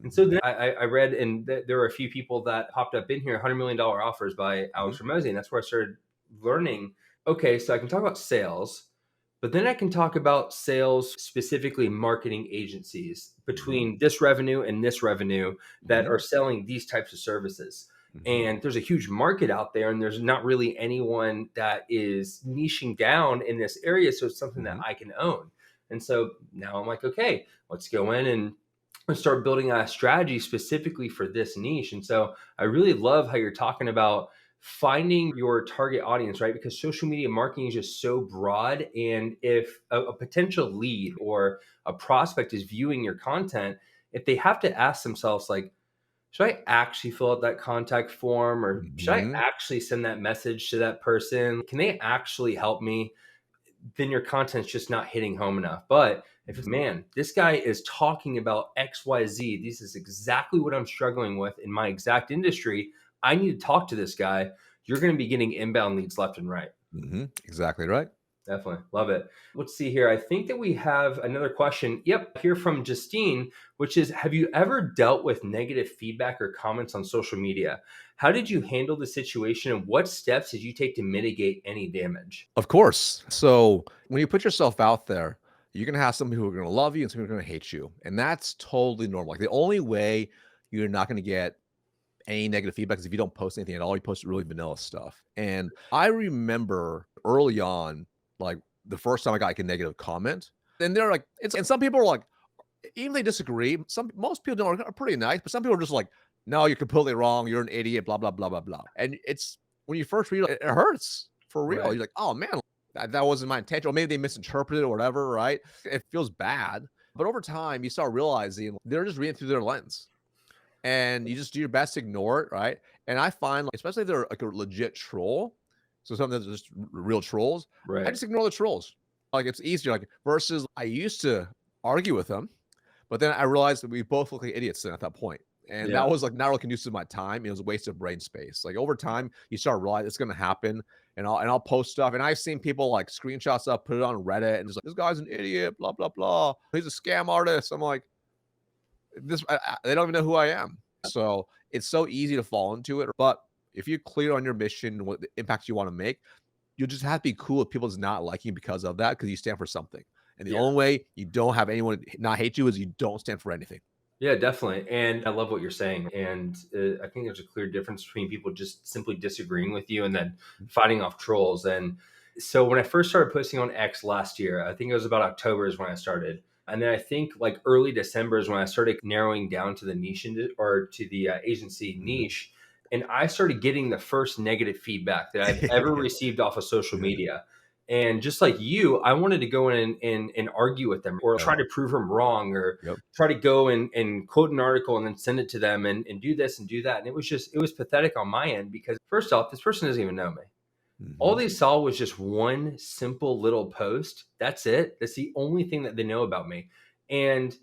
And so Mhm. then I read, and there were a few people that popped up in here, $100 million offers by Mhm. Alex Ramosi. And that's where I started learning, okay, so I can talk about sales, But then I can talk about sales, specifically marketing agencies Mhm. between this revenue and this revenue that Mhm. are selling these types of services. Mhm. And there's a huge market out there, and there's not really anyone that is niching down in this area. So it's something that Mhm. I can own. And so now I'm like, okay, let's go in and start building a strategy specifically for this niche. And so I really love how you're talking about finding your target audience, right? Because social media marketing is just so broad. And if a potential lead or a prospect is viewing your content, if they have to ask themselves, like, should I actually fill out that contact form, or should I Mhm. actually send that message to that person? Can they actually help me? Then your content's just not hitting home enough. But if it's, Mhm. man, this guy is talking about XYZ, this is exactly what I'm struggling with in my exact industry, I need to talk to this guy, you're going to be getting inbound leads left and right. Mhm. Exactly right. Definitely. Love it. Let's see here. I think that we have another question. Yep. Here from Justine, which is, have you ever dealt with negative feedback or comments on social media? How did you handle the situation, and what steps did you take to mitigate any damage? Of course. So when you put yourself out there, you're gonna have some people who are gonna love you and some people who are gonna hate you. And that's totally normal. Like the only way you're not gonna get any negative feedback is if you don't post anything at all. You post really vanilla stuff. And I remember early on, like the first time I got like a negative comment, and they're like, it's and some people are like, even they disagree. Most people don't are pretty nice, but some people are just like, no, you're completely wrong. You're an idiot. Blah blah blah blah blah. And it's when you first read it, it hurts for real. Right. You're like, oh man, that wasn't my intention, or maybe they misinterpreted or whatever. Right? It feels bad, but over time, you start realizing they're just reading through their lens, and you just do your best to ignore it. Right? And I find, like, especially if they're like a legit troll, so something that's just real trolls, I Right. just ignore the trolls. Like it's easier. Like versus I used to argue with them, but then I realized that we both look like idiots then at that point. And Yeah. that was like not really conducive to my time. It was a waste of brain space. Like over time, you start realizing it's gonna happen. And I'll post stuff. And I've seen people like screenshot stuff, put it on Reddit, and just like, this guy's an idiot, blah, blah, blah. He's a scam artist. I'm like, they don't even know who I am. So it's so easy to fall into it. But if you're clear on your mission, what the impact you want to make, you just have to be cool with people just not liking you because of that, because you stand for something. And the Yeah. only way you don't have anyone not hate you is you don't stand for anything. Yeah, definitely. And I love what you're saying. And I think there's a clear difference between people just simply disagreeing with you and then fighting off trolls. And so when I first started posting on X last year, I think it was about October is when I started. And then I think like early December is when I started narrowing down to the niche or to the agency Mhm. niche. And I started getting the first negative feedback that I've ever received off of social media. And just like you, I wanted to go in and argue with them or Yep, try to prove them wrong, or yep. try to go and quote an article and then send it to them and do this and do that. And it was pathetic on my end, because first off, this person doesn't even know me. All Mhm, they saw was just one simple little post. That's it. That's the only thing that they know about me. And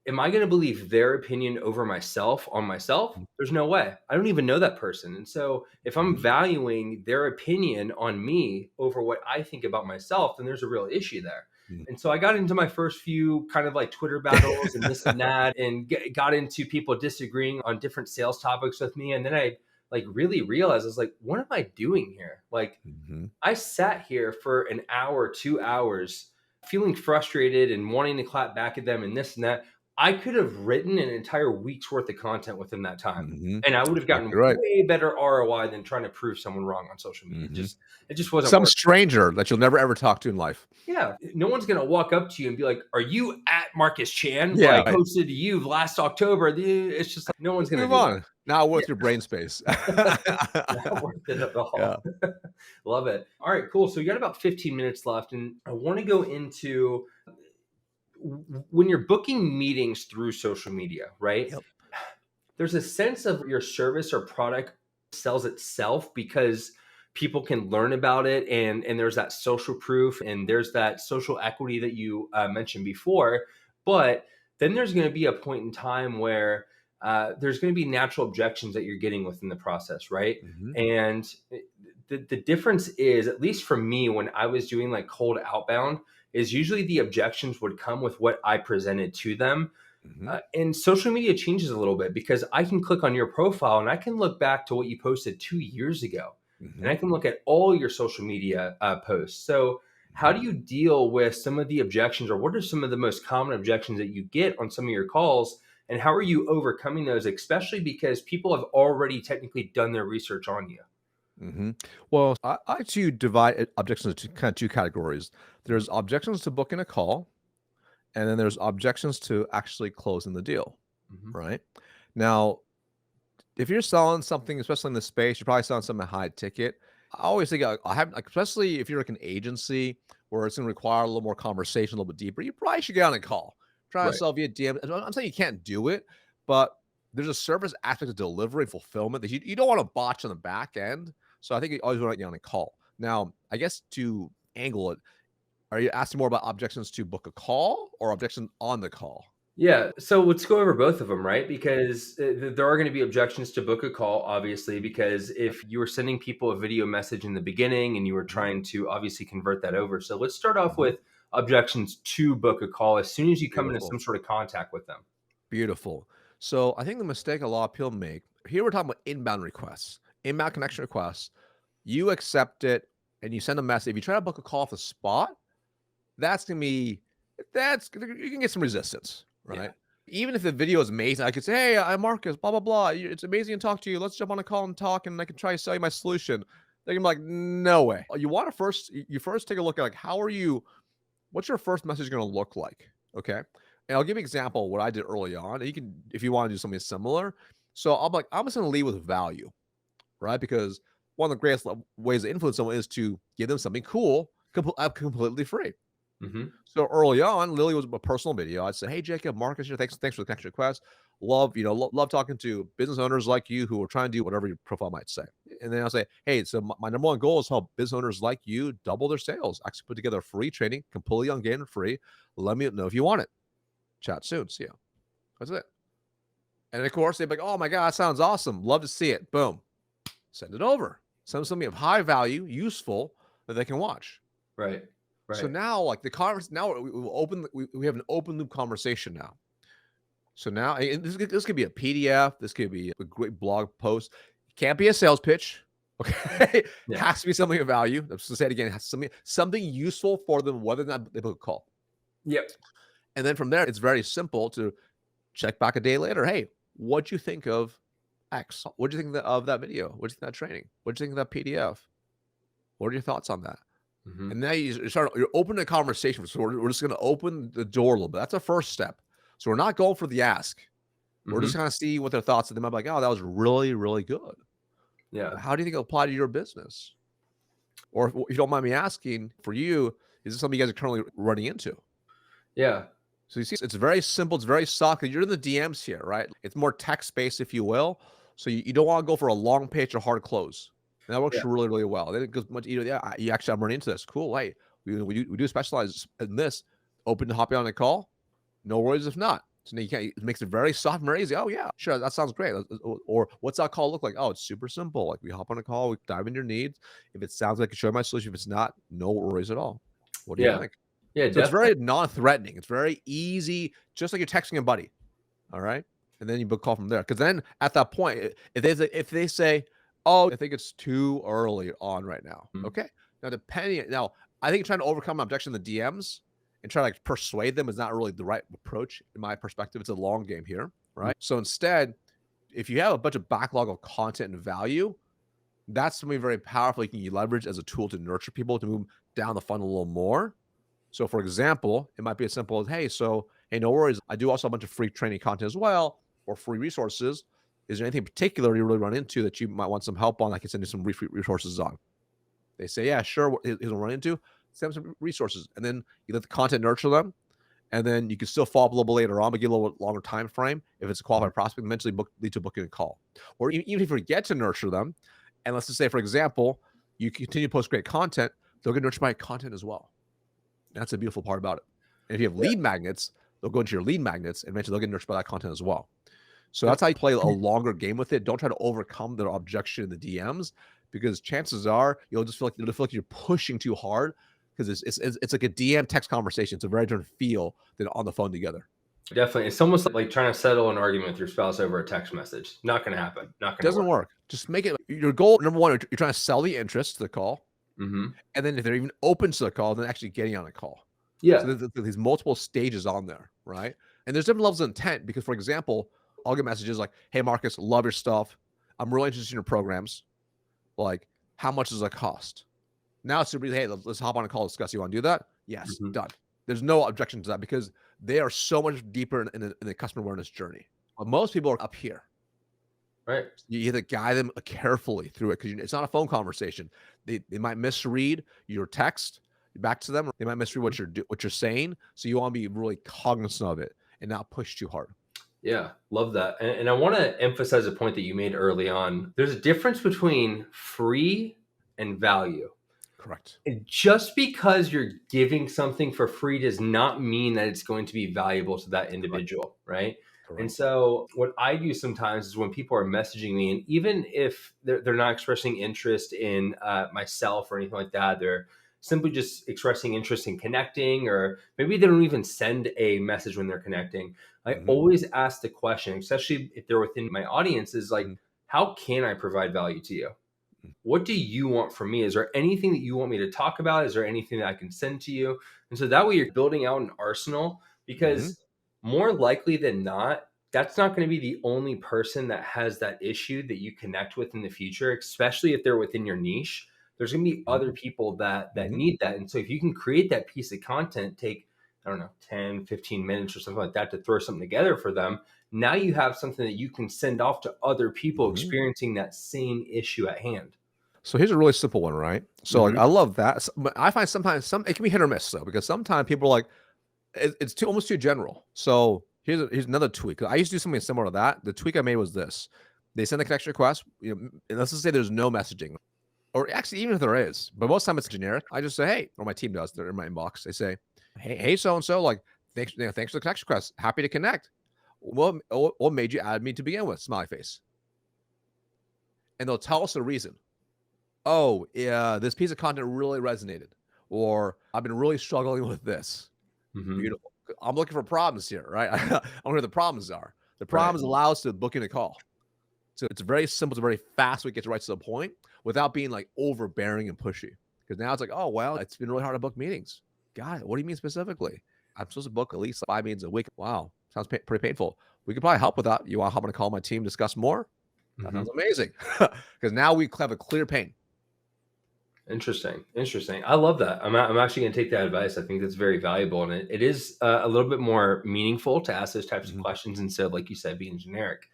am I going to believe their opinion over myself on myself? There's no way. I don't even know that person. And so if I'm mhm, valuing their opinion on me over what I think about myself, then there's a real issue there. mhm. And so I got into my first few kind of like Twitter battles and this and that, and got into people disagreeing on different sales topics with me. And then I like really realized, I was like, what am I doing here? Like, Mhm, I sat here for an hour, 2 hours, feeling frustrated and wanting to clap back at them and this and that. I could have written an entire week's worth of content within that time, mhm. and I would have Exactly gotten right. way better ROI than trying to prove someone wrong on social media. Mhm. It just wasn't Some worth. stranger that you'll never ever talk to in life. Yeah, no one's gonna walk up to you and be like, "Are you at Marcus Chan? Well, Yeah, I right. posted to you last October." It's just like no one's Just gonna move do that. on. Not Yeah. worth your brain space. Not worth it at Yeah. all. Love it. All right, cool. So we got about 15 minutes left, and I want to go into when you're booking meetings through social media, right? Yep. There's a sense of your service or product sells itself because people can learn about it, and there's that social proof and there's that social equity that you mentioned before. But then there's going to be a point in time where there's going to be natural objections that you're getting within the process, right? Mhm, And the difference is, at least for me, when I was doing like cold outbound, is usually the objections would come with what I presented to them. mhm, And social media changes a little bit, because I can click on your profile and I can look back to what you posted 2 years ago, and mhm, I can look at all your social media posts. So How do you deal with some of the objections, or what are some of the most common objections that you get on some of your calls? And how are you overcoming those, especially because people have already technically done their research on you? hmm Well, I like to divide objections into kind of two categories. Mhm. There's objections to booking a call, and then there's objections to actually closing the deal, Mhm. right? Now, if you're selling something, especially in this space, you're probably selling something high ticket. I always think I have, like, especially if you're like an agency where it's going to require a little more conversation, a little bit deeper, you probably should get on a call. Try to Right. sell via DM. I'm saying you can't do it, but there's a service aspect of delivery and fulfillment that you don't want to botch on the back end. So I think you always want to get on a call. Now, I guess to angle it, are you asking more about objections to book a call or objection on the call? Yeah, so let's go over both of them, right? Because there are going to be objections to book a call, obviously, because if you were sending people a video message in the beginning and you were Mhm, trying to obviously convert that over. So let's start off mhm. with objections to book a call as soon as you come into Beautiful. some sort of contact with them. Beautiful. So I think the mistake a lot of people make here, we're talking about inbound requests, inbound connection requests. You accept it and you send a message. If you try to book a call off the spot, that's gonna be you can get some resistance, Yeah. right? Even if the video is amazing, I could say, "Hey, I'm Marcus, blah blah blah. It's amazing to talk to you. Let's jump on a call and talk, and I can try to sell you my solution." They're gonna be like, "No way." You want to you first take a look at, like, how are you what's your first message going to look like? Okay. And I'll give you an example of what I did early on. And you can, if you want to do something similar. So I'm like, I'm just going to lead with value, right? Because one of the greatest ways to influence someone is to give them something cool, completely free. Hmm. So early on, Lily was a personal video. I said, "Hey Jacob, Marcus here. Thanks for the connection request. Love, love talking to business owners like you who are trying to do whatever your profile might say." And then I'll say, "Hey, so my number one goal is help business owners like you double their sales. Actually put together a free training, completely on game and free. Let me know if you want it. Chat soon. See ya." That's it. And of course, they'd be like, "Oh my God, that sounds awesome. Love to see it." Boom. Send it over. Send them something of high value, useful that they can watch. Right. So Right. now, like the conference, now we have an open loop conversation now. So now, and this could be a PDF. This could be a great blog post. It can't be a sales pitch. Okay, Yeah. has to be something of value. Let's just say it again. It has something useful for them, whether or not they book a call. Yep. And then from there, it's very simple to check back a day later. Hey, what'd you think of X? What'd you think of that video? What'd you think of that training? What'd you think of that PDF? What are your thoughts on that? Hmm. And now you're opening a conversation. So we're just going to open the door a little bit. That's a first step. So we're not going for the ask. We're just Hmm. kind of see what their thoughts are. They might be like, "Oh, that was really, really good. Yeah. How do you think it'll apply to your business?" Or if you don't mind me asking, for you, is this something you guys are currently running into? Yeah. So you see, it's very simple. It's very soft. You're in the DMs here, right? It's more text based, if you will. So you don't want to go for a long pitch or hard close. And that works Yeah. really, really well. Then it goes much easier. Yeah, you actually, I'm running into this. Cool. Hey, we do specialize in this. Open to hopping on a call. No worries if not. So now you can't, it makes it very soft and very easy. Oh, yeah, sure. That sounds great. Or what's that call look like? Oh, it's super simple. Like we hop on a call, we dive into your needs. If it sounds like I can show you my solution, if it's not, no worries at all. What do you Yeah. think? Yeah. So it's Definitely. very non-threatening. It's very easy, just like you're texting a buddy. All right. And then you book call from there. Because then at that point, if they say, "Oh, I think it's too early on right now." Mhm. Okay. Now, I think trying to overcome objection in the DMs and try to like persuade them is not really the right approach in my perspective. It's a long game here, right? So instead, if you have a bunch of backlog of content and value, that's something very powerful you can leverage as a tool to nurture people to move down the funnel a little more. So, for example, it might be as simple as, hey, no worries. I do also have a bunch of free training content as well, or free resources. Is there anything particular you really run into that you might want some help on? I can send you some free resources on." They say, "Yeah, sure." What is run into? Send them some resources, and then you let the content nurture them, and then you can still follow up a little bit later on, but give a little bit longer time frame. If it's a Mhm. qualified prospect, eventually lead to booking a call, or even if you forget to nurture them, and let's just say, for example, you continue to post great content, they'll get nurtured by content as well. That's the beautiful part about it. And if you have Yeah. lead magnets, they'll go into your lead magnets and eventually they'll get nurtured by that content as well. So And that's how you play a longer game with it. Don't try to overcome their objection in the DMs because chances are you'll feel like you're pushing too hard because it's like a DM text conversation. It's a very different feel than on the phone together. definitely. It's almost like trying to settle an argument with your spouse over a text message. Not going to happen. Not going to Doesn't work. work. Just make it your goal. Number one, you're trying to sell the interest to the call. Mm-hmm. And then if they're even open to the call, then actually getting on a call. So Yeah. there's these multiple stages on there, right? And there's different levels of intent because, for example, I'll get messages like, "Hey, Marcus, love your stuff. I'm really interested in your programs. Like, how much does it cost?" Now it's super easy. Hey, let's hop on a call, discuss. You want to do that? Yes, Mm-hmm. done. There's no objection to that because they are so much deeper in the customer awareness journey. But most people are up here. Right. You have to guide them carefully through it because it's not a phone conversation. They might misread your text back to them. They might misread what you're saying. So you want to be really cognizant of it and not push too hard. Yeah, love that. And I want to emphasize a point that you made early on. There's a difference between free and value. Correct. And just because you're giving something for free does not mean that it's going to be valuable to that Correct. individual, right? And Correct. so, what I do sometimes is when people are messaging me, and even if they're not expressing interest in myself or anything like that, they're simply just expressing interest in connecting, or maybe they don't even send a message when they're connecting. I Hmm. always ask the question, especially if they're within my audience, is like, Hmm. how can I provide value to you? What do you want from me? Is there anything that you want me to talk about? Is there anything that I can send to you? And so that way you're building out an arsenal, Hmm. because more likely than not, that's not going to be the only person that has that issue that you connect with in the future, especially if they're within your niche. There's going to be other people that Hmm. need that. And so if you can create that piece of content, take, I don't know, 10, 15 minutes or something like that to throw something together for them. Now you have something that you can send off to other people Hmm. experiencing that same issue at hand. So here's a really simple one, right? So like Mhm. I love that. But I find sometimes it can be hit or miss though, because sometimes people are like, it's too almost too general. So here's another tweak. I used to do something similar to that. The tweak I made was this: they send a connection request. And let's just say there's no messaging, or actually even if there is, but most time it's generic. I just say, hey, or my team does. They're in my inbox. They say, hey, so and so, like, thanks for the connection request. Happy to connect. What made you add me to begin with? Smiley face, and they'll tell us the reason. Oh, yeah, this piece of content really resonated, or I've been really struggling with this. Mhm. Beautiful. I'm looking for problems here, right? I wonder what the problems are. The Right. problems allow us to book in a call. So it's very simple, it's very fast. We get to right to the point without being like overbearing and pushy. Because now it's like, oh, well, it's been really hard to book meetings. Got it. What do you mean specifically? I'm supposed to book at least 5 meetings a week. Wow. Sounds pretty painful. We could probably help with that. You want to hop on a call my team, discuss more? That Mhm. sounds amazing. Because now we have a clear pain. Interesting. Interesting. I love that. I'm actually going to take that advice. I think that's very valuable, and it is a little bit more meaningful to ask those types of Mhm. questions instead of, like you said, being generic.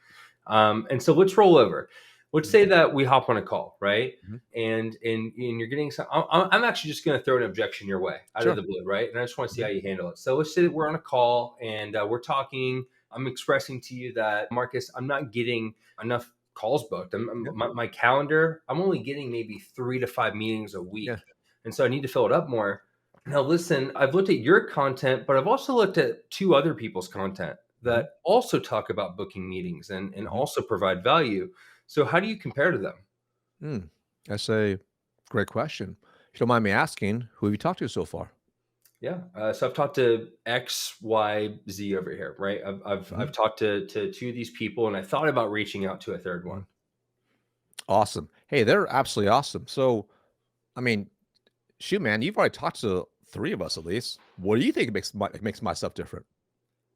And so let's roll over. Let's Mhm. say that we hop on a call, right? Mhm. And you're getting some. I'm actually just going to throw an objection your way out of Sure. the blue, right? And I just want to see Mhm. how you handle it. So let's say that we're on a call and we're talking. I'm expressing to you that, Marcus, I'm not getting enough calls booked. Yeah. My calendar, I'm only getting maybe 3 to 5 meetings a Yeah. week, and so I need to fill it up more. Now, listen, I've looked at your content, but I've also looked at two other people's content Mhm. that also talk about booking meetings and Mhm. also provide value. So, how do you compare to them? Mm. That's a great question. If you don't mind me asking, who have you talked to so far? Yeah. So I've talked to X, Y, Z over here, right? I've Mhm. talked to two of these people, and I thought about reaching out to a third one. Mhm. Awesome. Hey, they're absolutely awesome. So, I mean, shoot, man, you've already talked to 3 of us at least. What do you think makes my stuff different?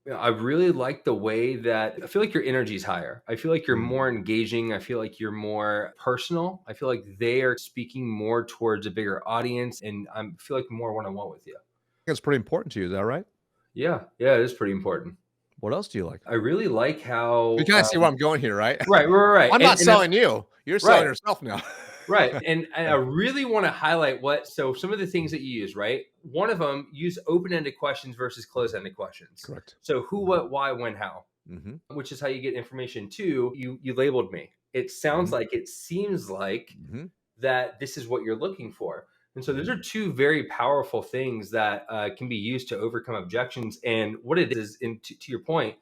Yeah, I really like the way that I feel like your energy is higher. I feel like you're Mm. more engaging. I feel like you're more personal. I feel like they are speaking more towards a bigger audience, and I feel like more one on one with you. It's pretty important to you, is that right? Yeah, yeah, it is pretty important. What else do you like? I really like You how, kinda see where I'm going here, right? right, I'm not and I, selling you. You're selling right, yourself now. right, and I really want to highlight what. So some of the things that you use, right? One of them, use open ended questions versus closed ended questions. Correct. So who, Mhm. what, why, when, how, Mhm. which is how you get information. Too, you labeled me. It sounds Mhm. like, it seems like Mhm. that this is what you're looking for. And so those Mhm. are two very powerful things that can be used to overcome objections. And what it is, to your point,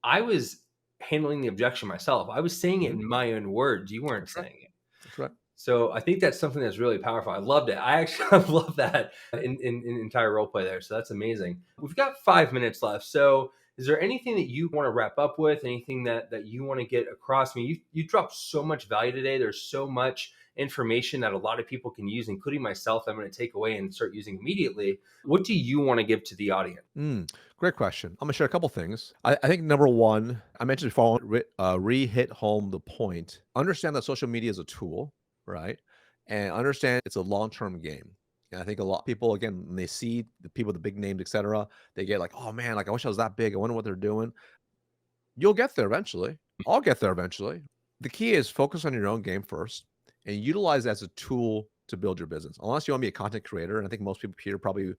I was handling the objection myself. I was saying it Mhm. in my own words. You weren't That's right. saying it. That's right. So I think that's something that's really powerful. I loved it. I actually I love that in entire role play there. So that's amazing. We've got 5 minutes left. So is there anything that you want to wrap up with? Anything that you want to get across? I mean, you dropped so much value today. There's so much information that a lot of people can use, including myself, I'm going to take away and start using immediately. What do you want to give to the audience? Great question. I'm gonna share a couple things. I think number one, I mentioned before, re-hit home the point. Understand that social media is a tool, right? And understand it's a long-term game. And I think a lot of people, again, when they see the people with the big names, etc., they get like, oh man, like I wish I was that big. I wonder what they're doing. You'll get there eventually. I'll get there eventually. The key is focus on your own game first and utilize it as a tool to build your business. Unless you want to be a content creator, and I think most people here probably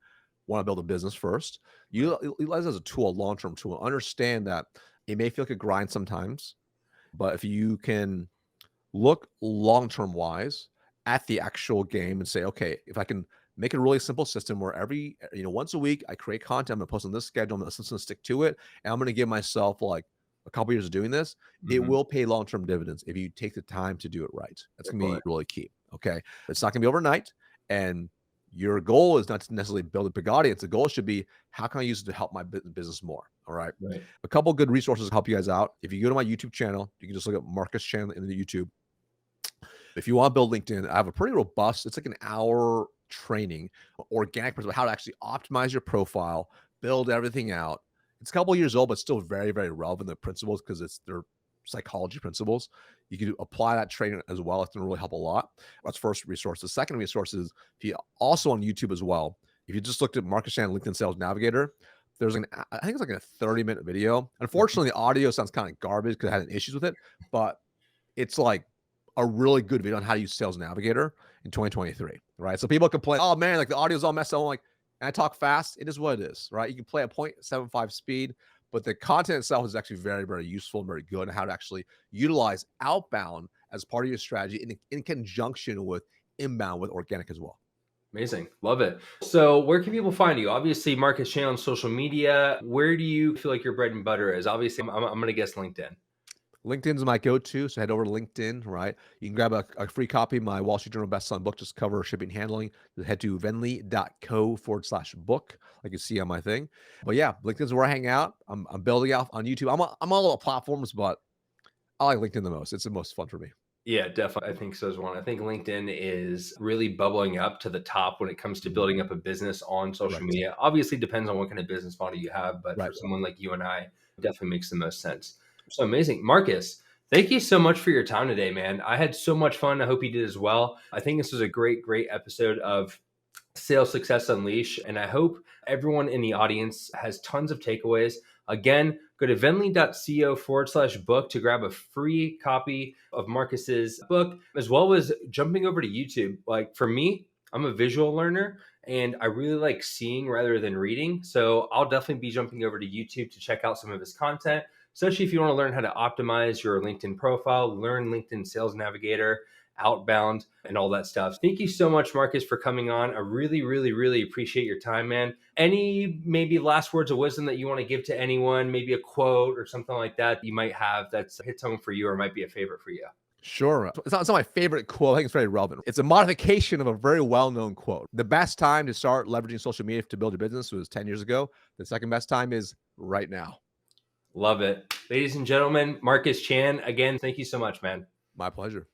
want to build a business first. Utilize it as a tool, a long-term tool. Understand that it may feel like a grind sometimes, but if you can look long-term wise at the actual game and say, okay, if I can make a really simple system where once a week I create content, I'm gonna post on this schedule, I'm gonna stick to it, and I'm gonna give myself like a couple years of doing this, it Mhm. will pay long-term dividends if you take the time to do it right. That's Of gonna be course. really key. Okay. It's not gonna be overnight. And your goal is not to necessarily build a big audience. The goal should be how can I use it to help my business more? All right. Right. A couple good resources to help you guys out. If you go to my YouTube channel, you can just look at Marcus channel in the YouTube. If you want to build LinkedIn, I have a pretty robust, it's like an hour training, organic principle, how to actually optimize your profile, build everything out. It's a couple years old, but still very, very relevant, the principles, because they're psychology principles. You can apply that training as well. It's going to really help a lot. That's first resource. The second resource is if you also on YouTube as well. If you just looked at Marcus Chan LinkedIn Sales Navigator, I think it's like a 30-minute video. Unfortunately, the audio sounds kind of garbage because I had issues with it, but it's like a really good video on how to use Sales Navigator in 2023, right? So people complain, oh man, like the audio's all messed up. I'm like, and I talk fast. It is what it is, right? You can play at 0.75 speed, but the content itself is actually very, very useful and very good, and how to actually utilize outbound as part of your strategy in conjunction with inbound with organic as well. Amazing. Love it. So, where can people find you? Obviously, Marcus Channel on social media. Where do you feel like your bread and butter is? Obviously, I'm going to guess LinkedIn. LinkedIn's my go-to, so head over to LinkedIn, right? You can grab a free copy of my Wall Street Journal best-selling book, just cover shipping and handling. Just head to venly.co/book, like you see on my thing. But yeah, LinkedIn's where I hang out. I'm building out on YouTube. I'm all about platforms, but I like LinkedIn the most. It's the most fun for me. Yeah, definitely. I think so as one. I think LinkedIn is really bubbling up to the top when it comes to building up a business on social Correct. media. Obviously, depends on what kind of business model you have, but for Right. someone like you and I, it definitely makes the most sense. So amazing. Marcus, thank you so much for your time today, man. I had so much fun. I hope you did as well. I think this was a great episode of Sales Success Unleash. And I hope everyone in the audience has tons of takeaways. Again, go to venly.co/book to grab a free copy of Marcus's book, as well as jumping over to YouTube. Like for me, I'm a visual learner and I really like seeing rather than reading. So I'll definitely be jumping over to YouTube to check out some of his content, especially if you want to learn how to optimize your LinkedIn profile, learn LinkedIn Sales Navigator, outbound, and all that stuff. Thank you so much, Marcus, for coming on. I really appreciate your time, man. Any maybe last words of wisdom that you want to give to anyone, maybe a quote or something like that you might have that's hits home for you or might be a favorite for you? Sure. It's not my favorite quote. I think it's very relevant. It's a modification of a very well-known quote. The best time to start leveraging social media to build your business was 10 years ago. The second best time is right now. Love it. Ladies and gentlemen, Marcus Chan, again, thank you so much, man. My pleasure.